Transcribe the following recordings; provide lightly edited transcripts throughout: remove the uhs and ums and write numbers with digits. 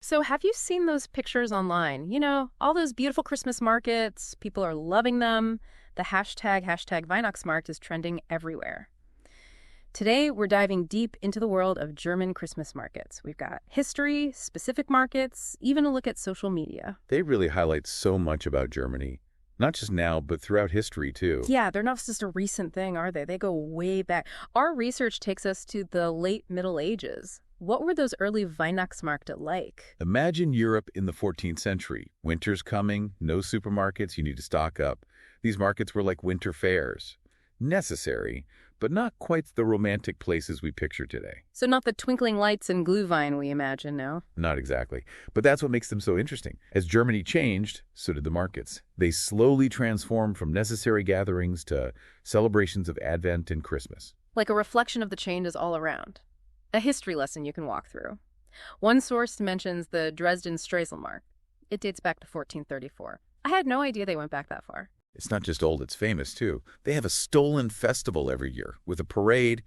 So, have you seen those pictures online? All those beautiful Christmas markets, people are loving them. The hashtag Weihnachtsmarkt is trending everywhere. Today, we're diving deep into the world of German Christmas markets. We've got history, specific markets, even a look at social media. They really highlight so much about Germany, not just now, but throughout history, too. Yeah, they're not just a recent thing, are they? They go way back. Our research takes us to the late Middle Ages. What were those early Weihnachtsmärkte like? Imagine Europe in the 14th century. Winter's coming, no supermarkets, you need to stock up. These markets were like winter fairs. Necessary, but not quite the romantic places we picture today. So not the twinkling lights and Glühwein we imagine, no? Not exactly. But that's what makes them so interesting. As Germany changed, so did the markets. They slowly transformed from necessary gatherings to celebrations of Advent and Christmas. Like a reflection of the changes all around. A history lesson you can walk through. One source mentions the Dresden Strelselmarkt. It dates back to 1434. I had no idea they went back that far. It's not just old, it's famous, too. They have a stolen festival every year with a parade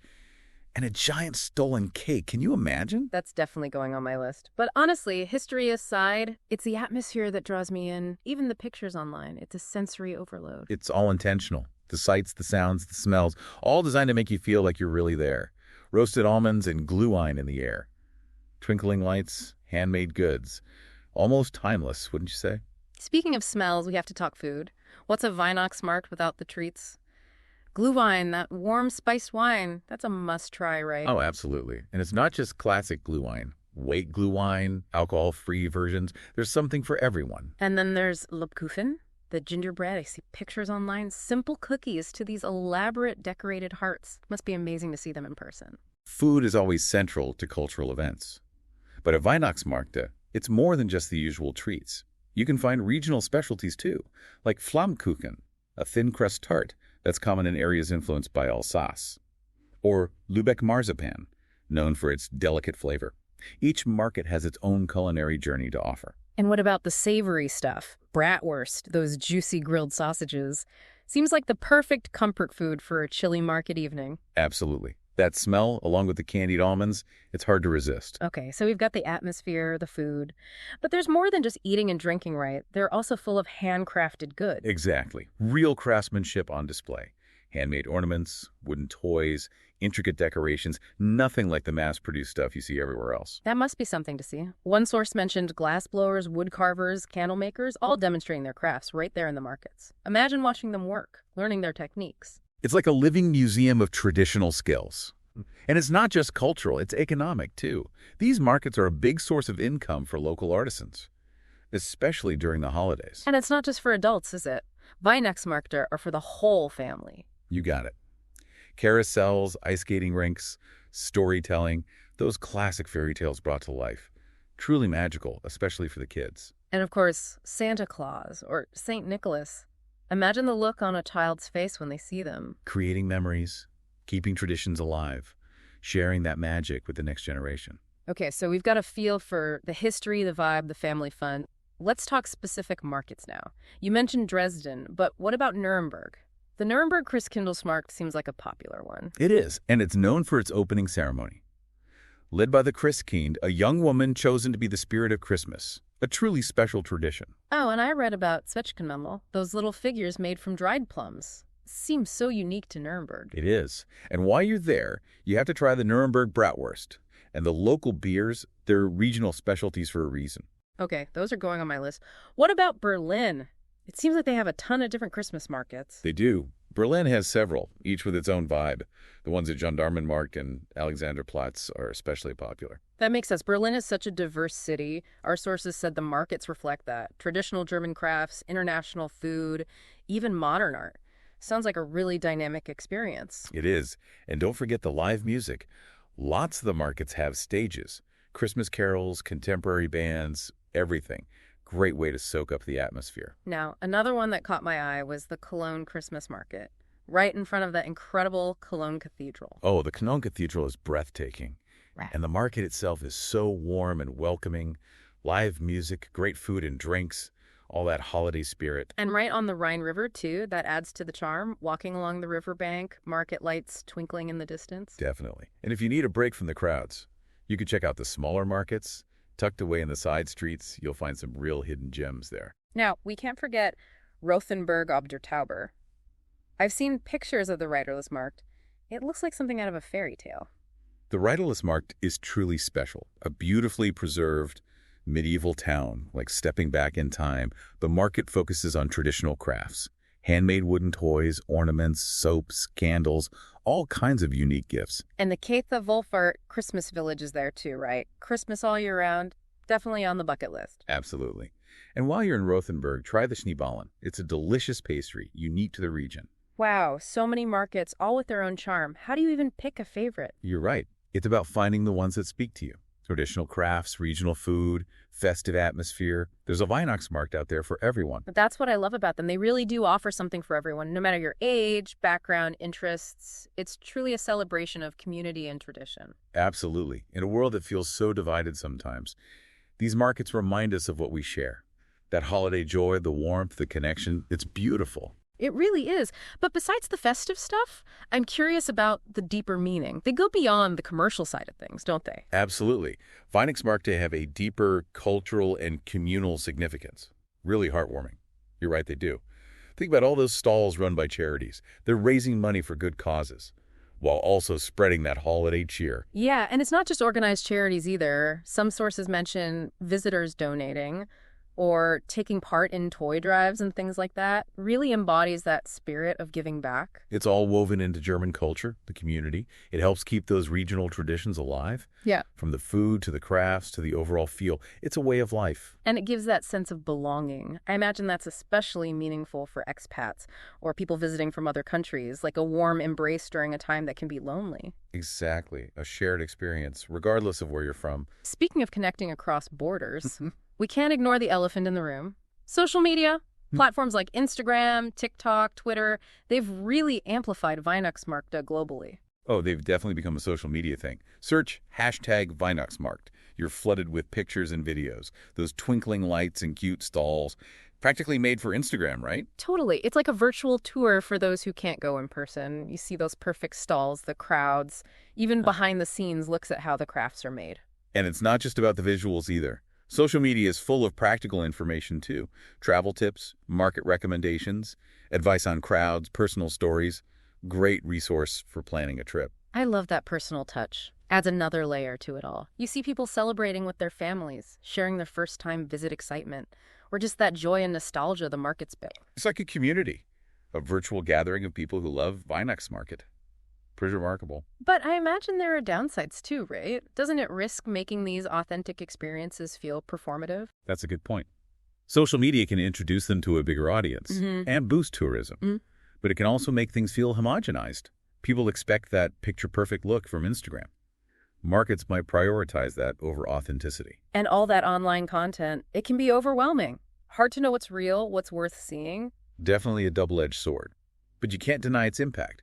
and a giant stolen cake. Can you imagine? That's definitely going on my list. But honestly, history aside, it's the atmosphere that draws me in. Even the pictures online. It's a sensory overload. It's all intentional. The sights, the sounds, the smells, all designed to make you feel like you're really there. Roasted almonds and Glühwein in the air. Twinkling lights, handmade goods. Almost timeless, wouldn't you say? Speaking of smells, we have to talk food. What's a Weihnachtsmarkt without the treats? Glühwein, that warm spiced wine, that's a must-try, right? Oh, absolutely. And it's not just classic Glühwein. Weight Glühwein, alcohol-free versions. There's something for everyone. And then there's Lebkuchen, the gingerbread. I see pictures online. Simple cookies to these elaborate decorated hearts. Must be amazing to see them in person. Food is always central to cultural events. But at Weihnachtsmärkte, it's more than just the usual treats. You can find regional specialties too, like Flammkuchen, a thin crust tart that's common in areas influenced by Alsace, or Lübeck marzipan, known for its delicate flavor. Each market has its own culinary journey to offer. And what about the savory stuff? Bratwurst, those juicy grilled sausages. Seems like the perfect comfort food for a chilly market evening. Absolutely. That smell, along with the candied almonds, it's hard to resist. Okay, so we've got the atmosphere, the food. But there's more than just eating and drinking, right? They're also full of handcrafted goods. Exactly. Real craftsmanship on display. Handmade ornaments, wooden toys, intricate decorations, nothing like the mass-produced stuff you see everywhere else. That must be something to see. One source mentioned glass blowers, wood carvers, candle makers, all demonstrating their crafts right there in the markets. Imagine watching them work, learning their techniques. It's like a living museum of traditional skills. And it's not just cultural, it's economic too. These markets are a big source of income for local artisans, especially during the holidays. And it's not just for adults, is it? Weihnachtsmärkte are for the whole family. You got it. Carousels, ice skating rinks, storytelling, those classic fairy tales brought to life. Truly magical, especially for the kids. And of course, Santa Claus or St. Nicholas. Imagine the look on a child's face when they see them. Creating memories, keeping traditions alive, sharing that magic with the next generation. Okay, so we've got a feel for the history, the vibe, the family fun. Let's talk specific markets now. You mentioned Dresden, but what about Nuremberg? The Nuremberg Christkindlesmarkt seems like a popular one. It is, and it's known for its opening ceremony. Led by the Christkind, a young woman chosen to be the spirit of Christmas, a truly special tradition. Oh, and I read about Zwetschgenmemmel, those little figures made from dried plums. Seems so unique to Nuremberg. It is. And while you're there, you have to try the Nuremberg Bratwurst. And the local beers, they're regional specialties for a reason. Okay, those are going on my list. What about Berlin? It seems like they have a ton of different Christmas markets. They do. Berlin has several, each with its own vibe. The ones at Gendarmenmarkt and Alexanderplatz are especially popular. That makes sense. Berlin is such a diverse city. Our sources said the markets reflect that. Traditional German crafts, international food, even modern art. Sounds like a really dynamic experience. It is. And don't forget the live music. Lots of the markets have stages. Christmas carols, contemporary bands, everything. Great way to soak up the atmosphere. Now, another one that caught my eye was the Cologne Christmas Market, right in front of the incredible Cologne Cathedral. Oh, the Cologne Cathedral is breathtaking. Right. And the market itself is so warm and welcoming. Live music, great food and drinks, all that holiday spirit. And right on the Rhine River, too, that adds to the charm. Walking along the riverbank, market lights twinkling in the distance. Definitely. And if you need a break from the crowds, you could check out the smaller markets, Tucked away in the side streets, you'll find some real hidden gems there. Now, we can't forget Rothenburg ob der Tauber. I've seen pictures of the riderless markt. It looks like something out of a fairy tale. The riderless markt is truly special. A beautifully preserved medieval town, like stepping back in time. The market focuses on traditional crafts. Handmade wooden toys, ornaments, soaps, candles, all kinds of unique gifts. And the Keitha Wolfart Christmas village is there too, right? Christmas all year round. Definitely on the bucket list. Absolutely. And while you're in Rothenburg, try the Schneeballen. It's a delicious pastry, unique to the region. Wow, so many markets, all with their own charm. How do you even pick a favorite? You're right. It's about finding the ones that speak to you. Traditional crafts, regional food, festive atmosphere. There's a Weihnachtsmarkt out there for everyone. But that's what I love about them. They really do offer something for everyone, no matter your age, background, interests. It's truly a celebration of community and tradition. Absolutely. In a world that feels so divided sometimes, these markets remind us of what we share. That holiday joy, the warmth, the connection, it's beautiful. It really is. But besides the festive stuff, I'm curious about the deeper meaning. They go beyond the commercial side of things, don't they? Absolutely. Weihnachtsmärkte have a deeper cultural and communal significance. Really heartwarming. You're right, they do. Think about all those stalls run by charities. They're raising money for good causes, while also spreading that holiday cheer. Yeah, and it's not just organized charities either. Some sources mention visitors donating or taking part in toy drives and things like that. Really embodies that spirit of giving back. It's all woven into German culture, the community. It helps keep those regional traditions alive. Yeah. From the food to the crafts to the overall feel. It's a way of life. And it gives that sense of belonging. I imagine that's especially meaningful for expats or people visiting from other countries, like a warm embrace during a time that can be lonely. Exactly. A shared experience, regardless of where you're from. Speaking of connecting across borders, we can't ignore the elephant in the room. Social media, platforms like Instagram, TikTok, Twitter, they've really amplified Weihnachtsmärkte globally. Oh, they've definitely become a social media thing. Search #Weihnachtsmarkt. You're flooded with pictures and videos. Those twinkling lights and cute stalls. Practically made for Instagram, right? Totally. It's like a virtual tour for those who can't go in person. You see those perfect stalls, the crowds, even behind the scenes looks at how the crafts are made. And it's not just about the visuals either. Social media is full of practical information too. Travel tips, market recommendations, advice on crowds, personal stories. Great resource for planning a trip. I love that personal touch. Adds another layer to it all. You see people celebrating with their families, sharing their first-time visit excitement, or just that joy and nostalgia the market's built. It's like a community, a virtual gathering of people who love Weihnachtsmarkt. Pretty remarkable. But I imagine there are downsides too, right? Doesn't it risk making these authentic experiences feel performative? That's a good point. Social media can introduce them to a bigger audience and boost tourism. But it can also make things feel homogenized. People expect that picture-perfect look from Instagram. Markets might prioritize that over authenticity. And all that online content, it can be overwhelming. Hard to know what's real, what's worth seeing. Definitely a double-edged sword. But you can't deny its impact.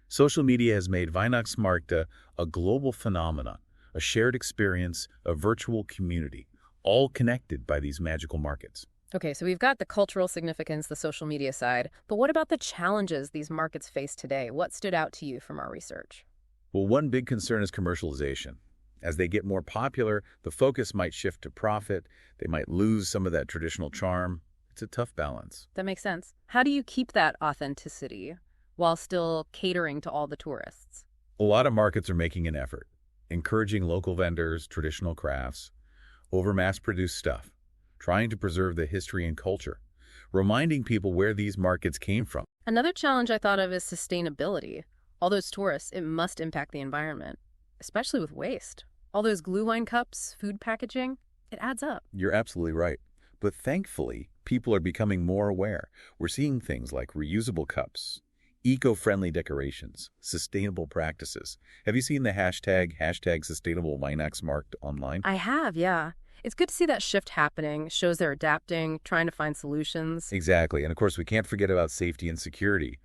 Social media has made Weihnachtsmärkte a global phenomenon, a shared experience, a virtual community, all connected by these magical markets. Okay, so we've got the cultural significance, the social media side, but what about the challenges these markets face today? What stood out to you from our research? Well, one big concern is commercialization. As they get more popular, the focus might shift to profit. They might lose some of that traditional charm. It's a tough balance. That makes sense. How do you keep that authenticity while still catering to all the tourists? A lot of markets are making an effort, encouraging local vendors, traditional crafts, over mass-produced stuff, trying to preserve the history and culture, reminding people where these markets came from. Another challenge I thought of is sustainability. All those tourists, it must impact the environment, especially with waste. All those glue wine cups, food packaging, it adds up. You're absolutely right. But thankfully, people are becoming more aware. We're seeing things like reusable cups, eco-friendly decorations, sustainable practices. Have you seen the hashtag Sustainable Weihnachtsmarkt online? I have, yeah. It's good to see that shift happening. Shows they're adapting, trying to find solutions. Exactly. And of course, we can't forget about safety and security.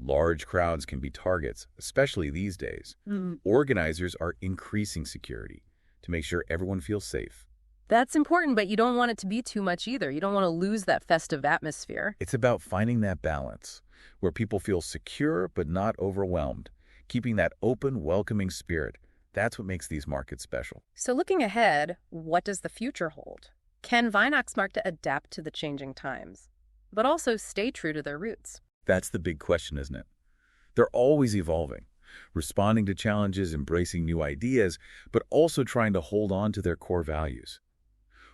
Large crowds can be targets, especially these days. Organizers are increasing security to make sure everyone feels safe. That's important, but you don't want it to be too much either. You don't want to lose that festive atmosphere. It's about finding that balance where people feel secure but not overwhelmed, keeping that open, welcoming spirit. That's what makes these markets special. So looking ahead, what does the future hold? Can Weihnachtsmärkte adapt to the changing times, but also stay true to their roots? That's the big question, isn't it? They're always evolving, responding to challenges, embracing new ideas, but also trying to hold on to their core values.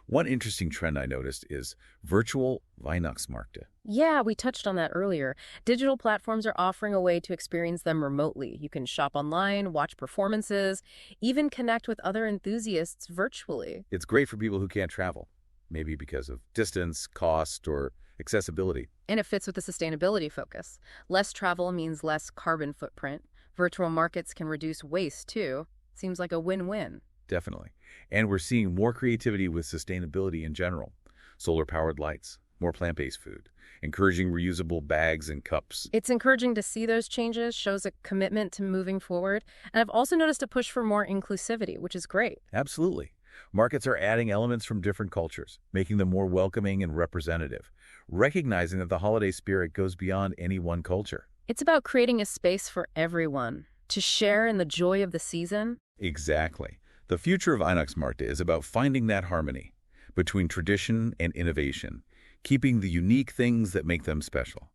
One interesting trend I noticed is virtual Weihnachtsmärkte. Yeah, we touched on that earlier. Digital platforms are offering a way to experience them remotely. You can shop online, watch performances, even connect with other enthusiasts virtually. It's great for people who can't travel, maybe because of distance, cost, or accessibility. And it fits with the sustainability focus. Less travel means less carbon footprint. Virtual markets can reduce waste, too. Seems like a win-win. Definitely. And we're seeing more creativity with sustainability in general. Solar-powered lights, more plant-based food, encouraging reusable bags and cups. It's encouraging to see those changes, shows a commitment to moving forward. And I've also noticed a push for more inclusivity, which is great. Absolutely. Markets are adding elements from different cultures, making them more welcoming and representative, recognizing that the holiday spirit goes beyond any one culture. It's about creating a space for everyone to share in the joy of the season. Exactly. The future of Weihnachtsmärkte is about finding that harmony between tradition and innovation, keeping the unique things that make them special,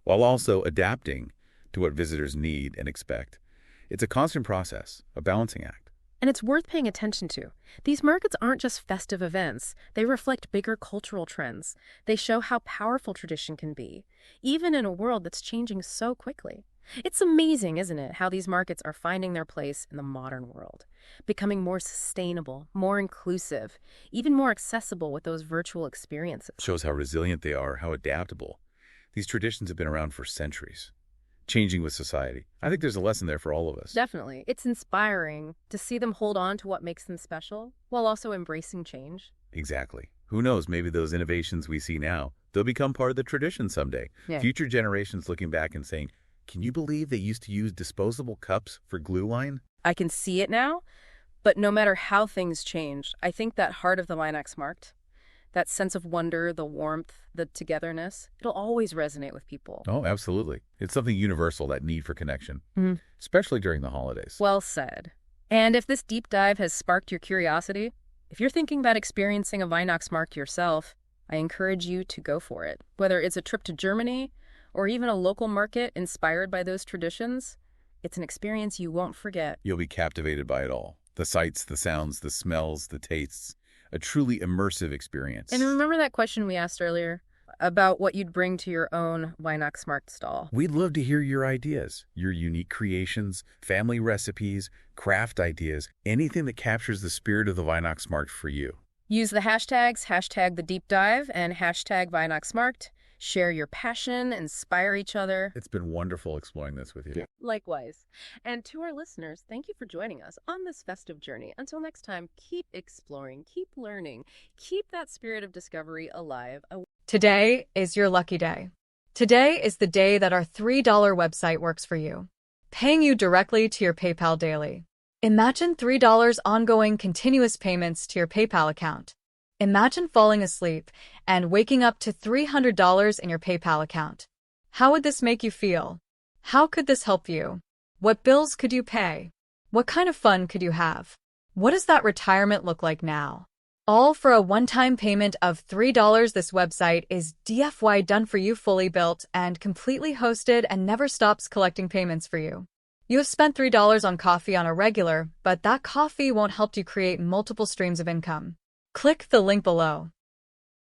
while also adapting to what visitors need and expect. It's a constant process, a balancing act. And it's worth paying attention to. These markets aren't just festive events. They reflect bigger cultural trends. They show how powerful tradition can be, even in a world that's changing so quickly. It's amazing, isn't it, how these markets are finding their place in the modern world, becoming more sustainable, more inclusive, even more accessible with those virtual experiences. Shows how resilient they are, how adaptable. These traditions have been around for centuries, changing with society. I think there's a lesson there for all of us. Definitely. It's inspiring to see them hold on to what makes them special while also embracing change. Exactly. Who knows, maybe those innovations we see now, they'll become part of the tradition someday. Yeah. Future generations looking back and saying, can you believe they used to use disposable cups for glue line? I can see it now, but no matter how things change, I think that heart of the Weihnachtsmarkt, that sense of wonder, the warmth, the togetherness, it'll always resonate with people. Oh, absolutely. It's something universal, that need for connection, especially during the holidays. Well said. And if this deep dive has sparked your curiosity, if you're thinking about experiencing a Weihnachtsmarkt yourself, I encourage you to go for it. Whether it's a trip to Germany or even a local market inspired by those traditions, it's an experience you won't forget. You'll be captivated by it all. The sights, the sounds, the smells, the tastes. A truly immersive experience. And remember that question we asked earlier about what you'd bring to your own Weihnachtsmarkt stall? We'd love to hear your ideas, your unique creations, family recipes, craft ideas, anything that captures the spirit of the Weihnachtsmarkt for you. Use the hashtags, #TheDeepDive and #Weihnachtsmarkt. Share your passion, inspire each other. It's been wonderful exploring this with you. Yeah. Likewise. And to our listeners, thank you for joining us on this festive journey. Until next time, keep exploring, keep learning, keep that spirit of discovery alive. Today is your lucky day. Today is the day that our $3 website works for you, paying you directly to your PayPal daily. Imagine $3 ongoing continuous payments to your PayPal account. Imagine falling asleep and waking up to $300 in your PayPal account. How would this make you feel? How could this help you? What bills could you pay? What kind of fun could you have? What does that retirement look like now? All for a one-time payment of $3. This website is DFY done for you, fully built and completely hosted, and never stops collecting payments for you. You have spent $3 on coffee on a regular, but that coffee won't help you create multiple streams of income. Click the link below.